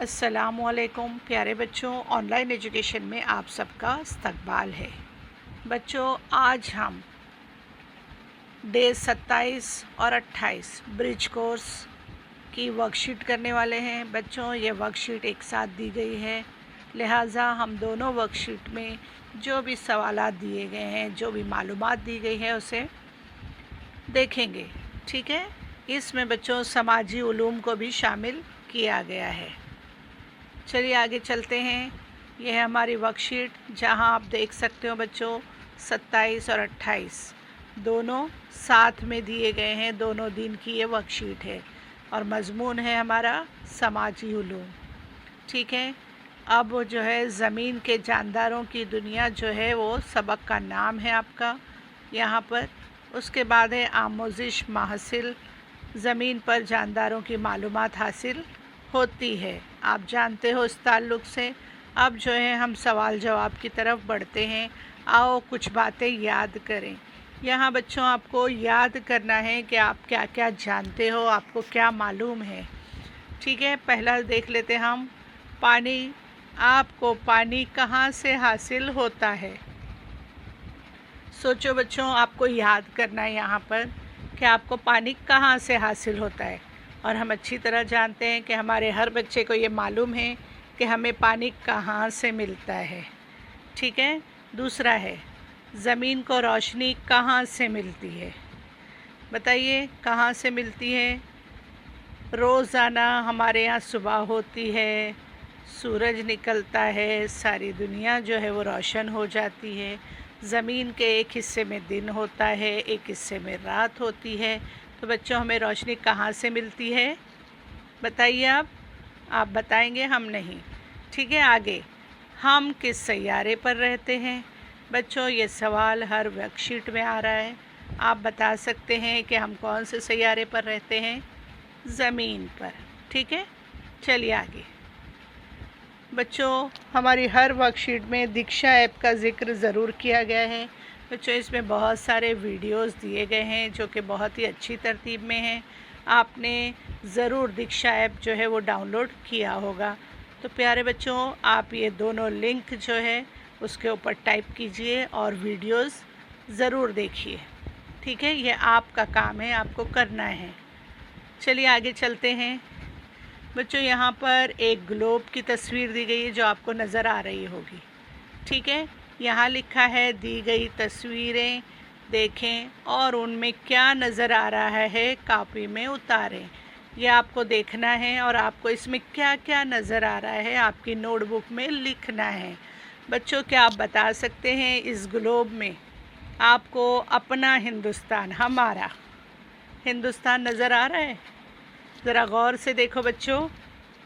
अस्सलामुअलैकुम प्यारे बच्चों, ऑनलाइन एजुकेशन में आप सबका इस्तकबाल है। बच्चों, आज हम डे 27 और 28 ब्रिज कोर्स की वर्कशीट करने वाले हैं। बच्चों, ये वर्कशीट एक साथ दी गई है, लिहाजा हम दोनों वर्कशीट में जो भी सवालात दिए गए हैं, जो भी मालूमात दी गई है, उसे देखेंगे। ठीक है। इसमें बच्चों समाजी उलूम को भी शामिल किया गया है। चलिए आगे चलते हैं। यह है हमारी वर्कशीट, जहां आप देख सकते हो बच्चों 27 और 28 दोनों साथ में दिए गए हैं। दोनों दिन की ये वर्कशीट है और मज़मून है हमारा समाजी उलूम। ठीक है। अब जो है ज़मीन के जानदारों की दुनिया जो है वो सबक का नाम है आपका यहाँ पर। उसके बाद है आमोजिश माहसिल, ज़मीन पर जानदारों की मालूमात हासिल होती है। आप जानते हो इस ताल्लुक़ से। अब जो है हम सवाल जवाब की तरफ बढ़ते हैं। आओ कुछ बातें याद करें। यहाँ बच्चों आपको याद करना है कि आप क्या क्या जानते हो, आपको क्या मालूम है। ठीक है। पहला देख लेते हैं हम, पानी। आपको पानी कहाँ से हासिल होता है? सोचो बच्चों, आपको याद करना है यहाँ पर कि आपको पानी कहाँ से हासिल होता है। और हम अच्छी तरह जानते हैं कि हमारे हर बच्चे को ये मालूम है कि हमें पानी कहाँ से मिलता है। ठीक है। दूसरा है, ज़मीन को रोशनी कहाँ से मिलती है? बताइए कहाँ से मिलती है? रोज़ाना हमारे यहाँ सुबह होती है, सूरज निकलता है, सारी दुनिया जो है वो रोशन हो जाती है। ज़मीन के एक हिस्से में दिन होता है, एक हिस्से में रात होती है। तो बच्चों हमें रोशनी कहाँ से मिलती है? बताइए आप बताएंगे, हम नहीं। ठीक है। आगे, हम किस सैयारे पर रहते हैं? बच्चों ये सवाल हर वर्कशीट में आ रहा है। आप बता सकते हैं कि हम कौन से सैयारे पर रहते हैं? ज़मीन पर। ठीक है। चलिए आगे। बच्चों हमारी हर वर्कशीट में दीक्षा ऐप का ज़िक्र ज़रूर किया गया है। बच्चों इसमें बहुत सारे वीडियोस दिए गए हैं जो कि बहुत ही अच्छी तरतीब में हैं। आपने ज़रूर दीक्षा ऐप जो है वो डाउनलोड किया होगा। तो प्यारे बच्चों, आप ये दोनों लिंक जो है उसके ऊपर टाइप कीजिए और वीडियोस ज़रूर देखिए। ठीक है। ये आपका काम है, आपको करना है। चलिए आगे चलते हैं। बच्चों यहाँ पर एक ग्लोब की तस्वीर दी गई है जो आपको नज़र आ रही होगी। ठीक है। यहाँ लिखा है, दी गई तस्वीरें देखें और उनमें क्या नज़र आ रहा है कॉपी में उतारें। यह आपको देखना है और आपको इसमें क्या क्या नज़र आ रहा है आपकी नोटबुक में लिखना है। बच्चों क्या आप बता सकते हैं इस ग्लोब में आपको अपना हिंदुस्तान, हमारा हिंदुस्तान नज़र आ रहा है? ज़रा गौर से देखो बच्चों,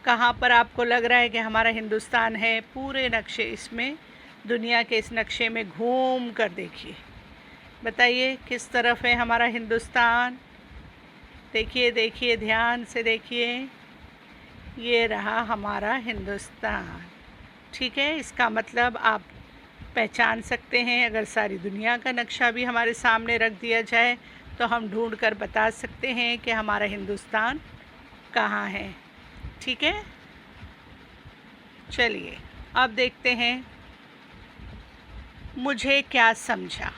कहाँ पर आपको लग रहा है कि हमारा हिंदुस्तान है? पूरे नक्शे इसमें, दुनिया के इस नक्शे में घूम कर देखिए। बताइए किस तरफ है हमारा हिंदुस्तान? देखिए देखिए, ध्यान से देखिए। ये रहा हमारा हिंदुस्तान। ठीक है। इसका मतलब आप पहचान सकते हैं। अगर सारी दुनिया का नक्शा भी हमारे सामने रख दिया जाए तो हम ढूंढ कर बता सकते हैं कि हमारा हिंदुस्तान कहाँ है। ठीक है। चलिए अब देखते हैं, मुझे क्या समझा?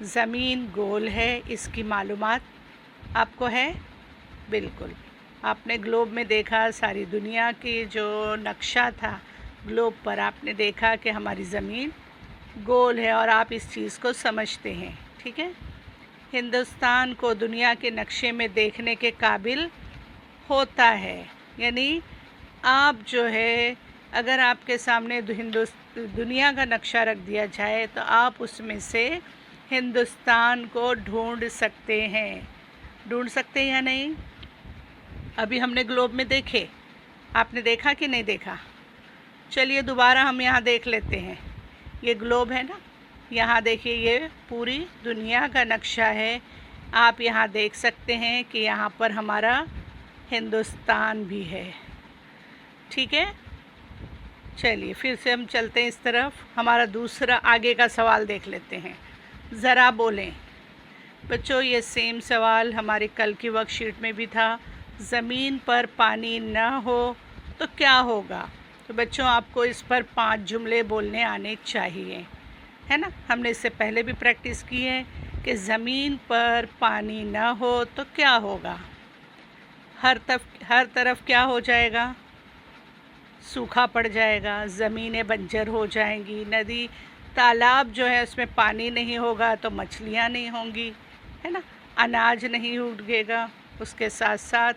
ज़मीन गोल है, इसकी मालूमात आपको है? बिल्कुल। आपने ग्लोब में देखा, सारी दुनिया की जो नक्शा था ग्लोब पर, आपने देखा कि हमारी ज़मीन गोल है और आप इस चीज़ को समझते हैं। ठीक है। हिंदुस्तान को दुनिया के नक्शे में देखने के काबिल होता है। यानी आप जो है, अगर आपके सामने दुनिया का नक्शा रख दिया जाए तो आप उसमें से हिंदुस्तान को ढूंढ सकते हैं। ढूंढ सकते हैं या नहीं? अभी हमने ग्लोब में देखे, आपने देखा कि नहीं देखा? चलिए दोबारा हम यहाँ देख लेते हैं। ये ग्लोब है ना, यहाँ देखिए, ये पूरी दुनिया का नक्शा है। आप यहाँ देख सकते हैं कि यहाँ पर हमारा हिंदुस्तान भी है। ठीक है। चलिए फिर से हम चलते हैं इस तरफ। हमारा दूसरा आगे का सवाल देख लेते हैं। ज़रा बोलें। बच्चों ये सेम सवाल हमारे कल की वर्कशीट में भी था। ज़मीन पर पानी न हो तो क्या होगा? तो बच्चों आपको इस पर 5 जुमले बोलने आने चाहिए, है ना। हमने इससे पहले भी प्रैक्टिस की है कि ज़मीन पर पानी ना हो तो क्या होगा? हर तरफ क्या हो जाएगा? सूखा पड़ जाएगा, ज़मीनें बंजर हो जाएंगी, नदी तालाब जो है उसमें पानी नहीं होगा तो मछलियाँ नहीं होंगी, है ना। अनाज नहीं उगेगा। उसके साथ साथ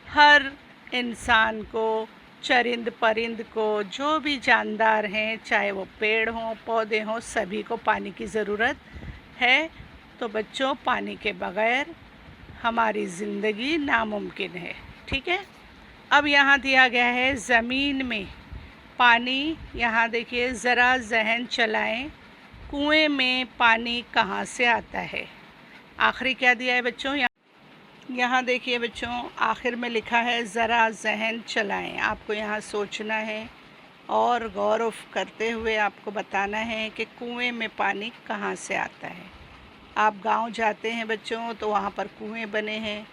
हर इंसान को, चरिंद परिंद को, जो भी जानदार हैं, चाहे वो पेड़ हों पौधे हों, सभी को पानी की ज़रूरत है। तो बच्चों पानी के बग़ैर हमारी ज़िंदगी नामुमकिन है। ठीक है। अब यहाँ दिया गया है ज़मीन में पानी। यहाँ देखिए, ज़रा जहन चलाएं, कुएं में पानी कहाँ से आता है? आखिरी क्या दिया है बच्चों? यहाँ देखिए बच्चों, आखिर में लिखा है ज़रा जहन चलाएं। आपको यहाँ सोचना है और गौर करते हुए आपको बताना है कि कुएं में पानी कहाँ से आता है। आप गांव जाते हैं बच्चों तो वहाँ पर कुएं बने हैं,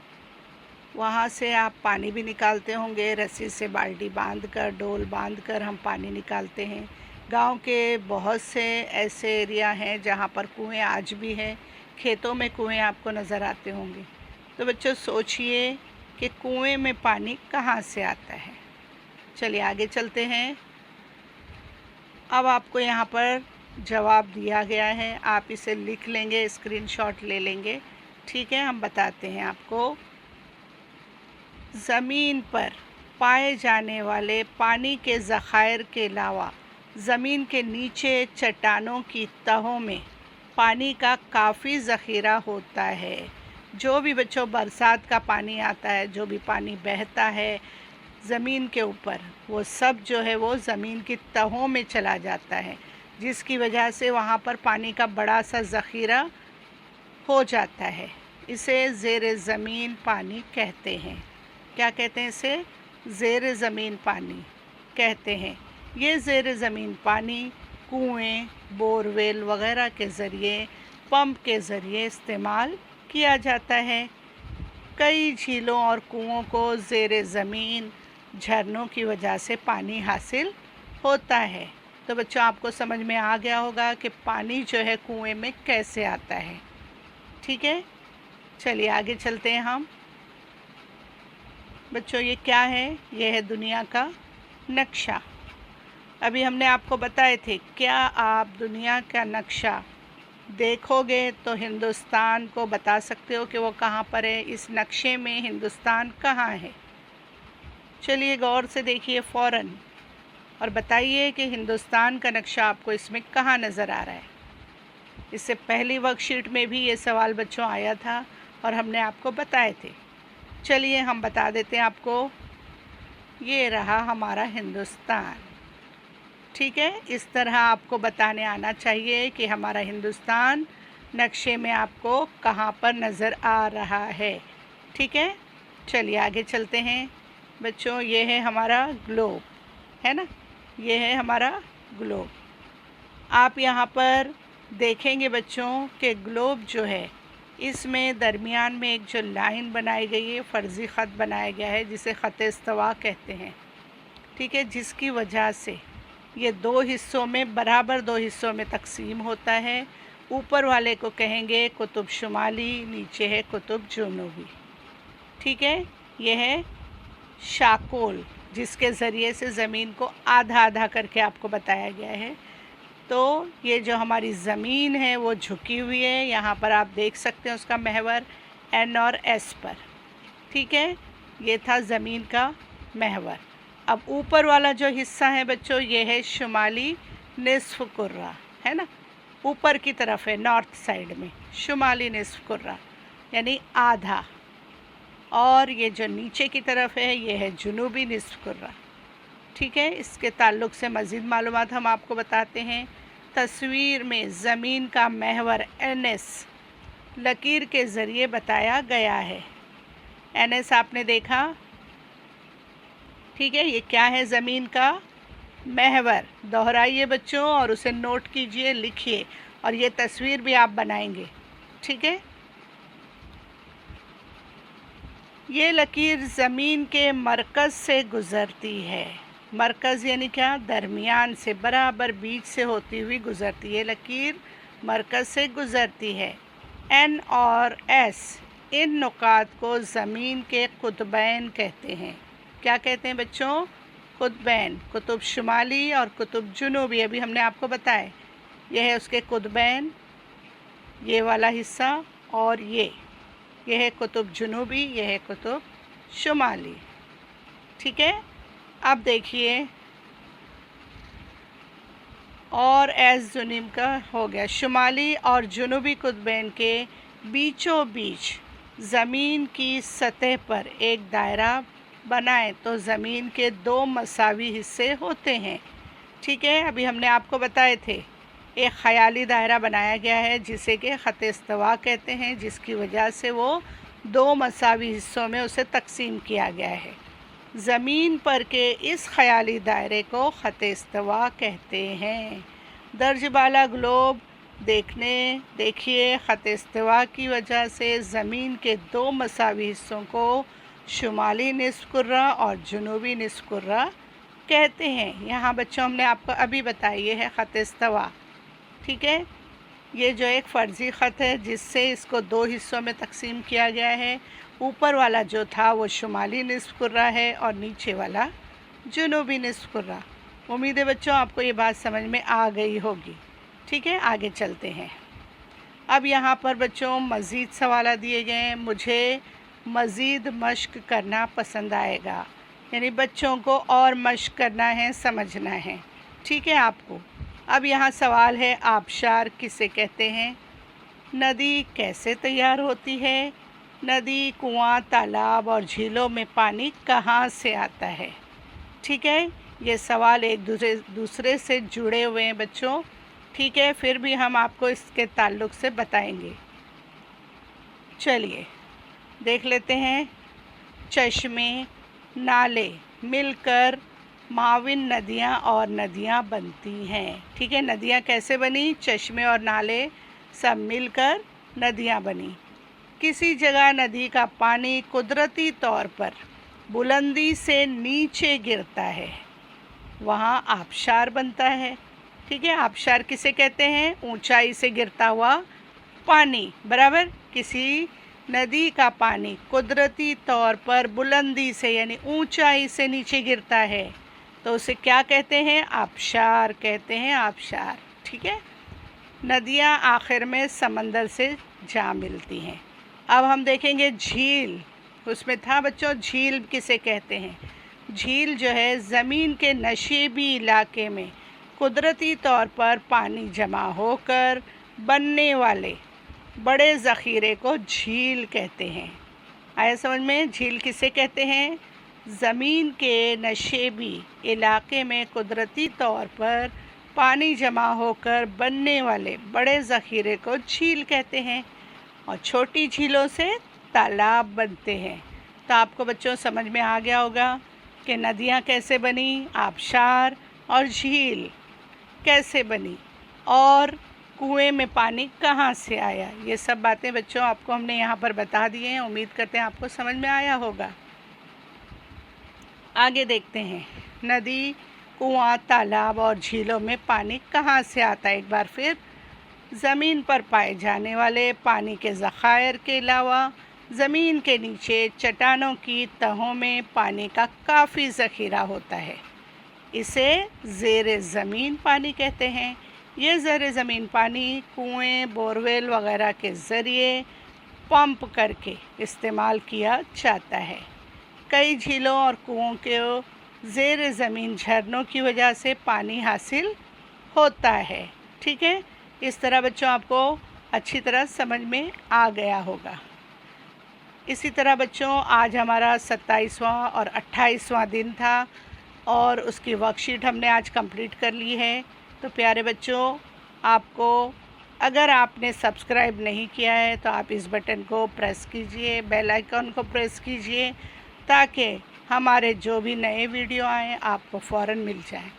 वहाँ से आप पानी भी निकालते होंगे। रस्सी से बाल्टी बांधकर, डोल बांधकर हम पानी निकालते हैं। गांव के बहुत से ऐसे एरिया हैं जहाँ पर कुएं आज भी हैं। खेतों में कुएं आपको नज़र आते होंगे। तो बच्चों सोचिए कि कुएं में पानी कहाँ से आता है। चलिए आगे चलते हैं। अब आपको यहाँ पर जवाब दिया गया है, आप इसे लिख लेंगे, स्क्रीनशॉट ले लेंगे। ठीक है, हम बताते हैं आपको। ज़मीन पर पाए जाने वाले पानी के ज़खायर के अलावा ज़मीन के नीचे चट्टानों की तहों में पानी का काफ़ी ज़ख़ीरा होता है। जो भी बच्चों बरसात का पानी आता है, जो भी पानी बहता है ज़मीन के ऊपर, वो सब जो है वो ज़मीन की तहों में चला जाता है, जिसकी वजह से वहाँ पर पानी का बड़ा सा ज़ख़ीरा हो जाता है। इसे ज़ेर ज़मीन पानी कहते हैं। क्या कहते हैं इसे? ज़ेर ज़मीन पानी कहते हैं। ये ज़ेर ज़मीन पानी कुएं, बोरवेल वगैरह के ज़रिए, पंप के ज़रिए इस्तेमाल किया जाता है। कई झीलों और कुओं को ज़ेर ज़मीन झरनों की वजह से पानी हासिल होता है। तो बच्चों आपको समझ में आ गया होगा कि पानी जो है कुएं में कैसे आता है। ठीक है, चलिए आगे चलते हैं हम। बच्चों ये क्या है? ये है दुनिया का नक्शा। अभी हमने आपको बताए थे, क्या आप दुनिया का नक्शा देखोगे तो हिंदुस्तान को बता सकते हो कि वो कहाँ पर है? इस नक्शे में हिंदुस्तान कहाँ है? चलिए गौर से देखिए फ़ौरन और बताइए कि हिंदुस्तान का नक्शा आपको इसमें कहाँ नज़र आ रहा है। इससे पहली वर्कशीट में भी ये सवाल बच्चों आया था और हमने आपको बताए थे। चलिए हम बता देते हैं आपको। ये रहा हमारा हिंदुस्तान। ठीक है, इस तरह आपको बताने आना चाहिए कि हमारा हिंदुस्तान नक्शे में आपको कहाँ पर नज़र आ रहा है। ठीक है, चलिए आगे चलते हैं बच्चों। ये है हमारा ग्लोब, है ना, ये है हमारा ग्लोब। आप यहाँ पर देखेंगे बच्चों कि ग्लोब जो है इसमें दरमियान में एक जो लाइन बनाई गई है, फ़र्ज़ी ख़त बनाया गया है जिसे ख़त इस्तवा कहते हैं। ठीक है, जिसकी वजह से ये दो हिस्सों में, बराबर दो हिस्सों में तकसीम होता है। ऊपर वाले को कहेंगे कुतुब शुमाली, नीचे है कुतुब जुनूबी। ठीक है, ये है शाकोल जिसके ज़रिए से ज़मीन को आधा आधा करके आपको बताया गया है। तो ये जो हमारी ज़मीन है वो झुकी हुई है। यहाँ पर आप देख सकते हैं उसका महवर N और S पर। ठीक है, ये था ज़मीन का महवर। अब ऊपर वाला जो हिस्सा है बच्चों, ये है शुमाली निस्फ़ कुर्रा, है ना, ऊपर की तरफ है, नॉर्थ साइड में शुमाली निस्फ़ कुर्रा यानी आधा। और ये जो नीचे की तरफ है ये है जुनूबी निस्फ़ कुर्रा। ठीक है, इसके ताल्लुक़ से मज़ीद मालूमात हम आपको बताते हैं। तस्वीर में ज़मीन का महवर NS लकीर के ज़रिए बताया गया है। NS आपने देखा। ठीक है, ये क्या है? ज़मीन का महवर। दोहराइए बच्चों और उसे नोट कीजिए, लिखिए, और ये तस्वीर भी आप बनाएंगे। ठीक है, ये लकीर ज़मीन के मरकज़ से गुज़रती है। मरकज़ यानी क्या? दरमियान से, बराबर बीच से होती हुई गुज़रती है। ये लकीर मरकज़ से गुज़रती है। N और S इन नुकात को ज़मीन के कुतुबैन कहते हैं। क्या कहते हैं बच्चों? कुतुबैन। कुतुब शुमाली और कुतुब जुनूबी, अभी हमने आपको बताया। यह है उसके कुतुबैन, ये वाला हिस्सा, और ये है कुतुब जुनूबी, ये है कुतुब शुमाली। ठीक है, अब देखिए, और एस जुनीम का हो गया। शुमाली और जुनूबी कुतुबैन के बीचों बीच ज़मीन की सतह पर एक दायरा बनाएं तो ज़मीन के 2 मसावी हिस्से होते हैं। ठीक है, अभी हमने आपको बताए थे। एक ख़याली दायरा बनाया गया है जिसे कि ख़त इस्तवा कहते हैं, जिसकी वजह से वो 2 मसावी हिस्सों में उसे तकसीम किया गया है। ज़मीन पर के इस ख़याली दायरे को ख़त इस्तवा कहते हैं। दर्ज बाला ग्लोब देखिए, ख़त इस्तवा की वजह से ज़मीन के 2 मसावी हिस्सों को शुमाली निस्फ़ कुर्रा और जुनूबी निस्फ़ कुर्रा कहते हैं। यहाँ बच्चों हमने आपको अभी बताया, ये है ख़त इस्तवा। ठीक है, ये जो एक फ़र्ज़ी ख़त है जिससे इसको 2 हिस्सों में तकसीम किया गया है। ऊपर वाला जो था वो शुमाली निस्फ़ कुर्रा है और नीचे वाला जुनूबी निस्फ़ कुर्रा। उम्मीद है बच्चों आपको ये बात समझ में आ गई होगी। ठीक है, आगे चलते हैं। अब यहाँ पर बच्चों मज़ीद सवाल दिए गए हैं। मुझे मज़ीद मश्क करना पसंद आएगा, यानी बच्चों को और मश्क करना है, समझना है। ठीक है आपको। अब यहाँ सवाल है, आबशार किसे कहते हैं? नदी कैसे तैयार होती है? नदी, कुआं, तालाब और झीलों में पानी कहाँ से आता है? ठीक है, ये सवाल एक दूसरे से जुड़े हुए हैं बच्चों। ठीक है, फिर भी हम आपको इसके ताल्लुक़ से बताएंगे। चलिए देख लेते हैं। चश्मे, नाले मिलकर माविन नदियाँ और नदियाँ बनती हैं। ठीक है, नदियाँ कैसे बनी? चश्मे और नाले सब मिलकर नदियाँ बनी। किसी जगह नदी का पानी कुदरती तौर पर बुलंदी से नीचे गिरता है, वहाँ आबशार बनता है। ठीक है, आबशार किसे कहते हैं? ऊंचाई से गिरता हुआ पानी, बराबर। किसी नदी का पानी कुदरती तौर पर बुलंदी से यानी ऊंचाई से नीचे गिरता है तो उसे क्या कहते हैं? आबशार कहते हैं, आबशार। ठीक है, नदियाँ आखिर में समंदर से जा मिलती हैं। अब हम देखेंगे झील। उसमें था बच्चों, झील किसे कहते हैं? झील जो है ज़मीन के नशीबी इलाके में कुदरती तौर पर पानी जमा होकर बनने वाले बड़े ज़ख़ीरे को झील कहते हैं। आया समझ में? झील किसे कहते हैं? ज़मीन के नशीबी इलाके में कुदरती तौर पर पानी जमा होकर बनने वाले बड़े ज़ख़ीरे को झील कहते हैं। और छोटी झीलों से तालाब बनते हैं। तो आपको बच्चों समझ में आ गया होगा कि नदियाँ कैसे बनी, आबशार और झील कैसे बनी, और कुएं में पानी कहाँ से आया। ये सब बातें बच्चों आपको हमने यहाँ पर बता दी हैं। उम्मीद करते हैं आपको समझ में आया होगा। आगे देखते हैं। नदी, कुआं, तालाब और झीलों में पानी कहाँ से आता है? एक बार फिर, ज़मीन पर पाए जाने वाले पानी के ज़खायर के अलावा ज़मीन के नीचे चट्टानों की तहों में पानी का काफ़ी ज़ख़ीरा होता है। इसे ज़ेरे ज़मीन पानी कहते हैं। ये ज़ेरे ज़मीन पानी कुएं, बोरवेल वग़ैरह के ज़रिए पंप करके इस्तेमाल किया जाता है। कई झीलों और कुओं के ज़ेरे ज़मीन झरनों की वजह से पानी हासिल होता है। ठीक है, इस तरह बच्चों आपको अच्छी तरह समझ में आ गया होगा। इसी तरह बच्चों आज हमारा 27वां और 28वां दिन था और उसकी वर्कशीट हमने आज कंप्लीट कर ली है। तो प्यारे बच्चों, आपको अगर आपने सब्सक्राइब नहीं किया है तो आप इस बटन को प्रेस कीजिए, बेल आइकन को प्रेस कीजिए, ताकि हमारे जो भी नए वीडियो आएँ आपको फ़ौरन मिल जाए।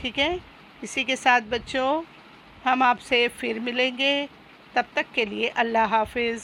ठीक है, इसी के साथ बच्चों हम आपसे फिर मिलेंगे। तब तक के लिए अल्लाह हाफ़िज़।